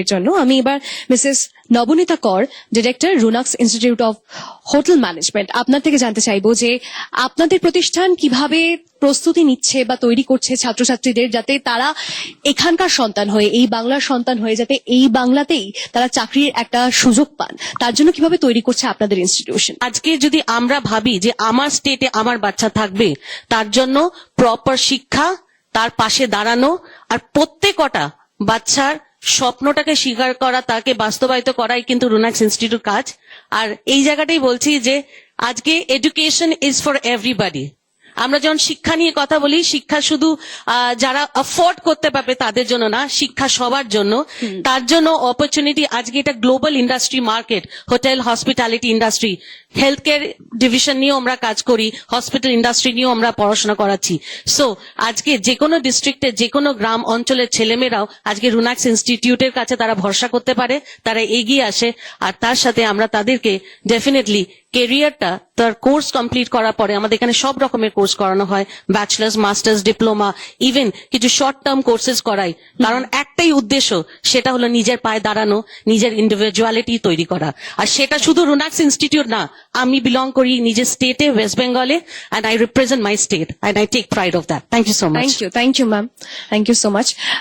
এর জন্য আমি এবার Mrs Nabanita Kar, director Runax institute of hotel management, আপনার থেকে জানতে চাইবো যে আপনাদের প্রতিষ্ঠান কিভাবে প্রস্তুতি নিচ্ছে বা তৈরি করছে ছাত্রছাত্রীদের, যাতে তারা এখানকার সন্তান হয়ে, এই বাংলার সন্তান হয়ে, যাতে এই বাংলাতেই তারা চাকরির একটা সুযোগ পান, তার জন্য কিভাবে তৈরি করছে আপনাদের ইনস্টিটিউশন। আজকে যদি আমরা ভাবি যে আমার স্টেটে আমার বাচ্চা থাকবে, তার জন্য প্রপার শিক্ষা, তার পাশে দাঁড়ানো, আর প্রত্যেকটা বাচ্চার স্বপ্নটাকে স্বীকার করা, তাকে বাস্তবায়িত করাই কিন্তু রুনাক্স ইনস্টিটিউট কাজ। আর এই জায়গাটাই বলছি যে আজকে এডুকেশন ইজ ফর এভরিবডি। আমরা যখন শিক্ষা নিয়ে কথা বলি, শিক্ষা শুধু যারা অ্যাফোর্ড করতে পারবে তাদের জন্য না, শিক্ষা সবার জন্য। তার জন্য অপরচুনিটি, আজকে এটা global industry market, hotel hospitality industry, health care division নিয়েও আমরা কাজ করি, হসপিটাল ইন্ডাস্ট্রি নিয়েও আমরা পড়াশোনা করাচ্ছি। সো আজকে যে কোনো ডিস্ট্রিক্টে, যে কোনো গ্রাম অঞ্চলের ছেলেমেয়েরাও আজকে রুনাক্স ইনস্টিটিউটের কাছে তারা ভরসা করতে পারে, তারা এগিয়ে আসে। আর তার সাথে আমরা তাদেরকে ডেফিনেটলি কেরিয়ারটা, তার কোর্স কমপ্লিট করার পরে আমাদের এখানে সব রকমের কোর্স করানো হয়, ব্যাচেলার্স, মাস্টার্স, ডিপ্লোমা, ইভেন কিছু শর্ট টার্ম কোর্সেস করাই। কারণ একটাই উদ্দেশ্য, সেটা হলো নিজের পায়ে দাঁড়ানো, নিজের ইন্ডিভিজুয়ালিটি তৈরি করা। আর সেটা শুধু রুনাক্স ইনস্টিটিউট না, আমি বিলং করি নিজের স্টেটে, ওয়েস্ট বেঙ্গলে, and I represent my state and I take pride of that. Thank you so much. Thank you ma'am, thank you so much.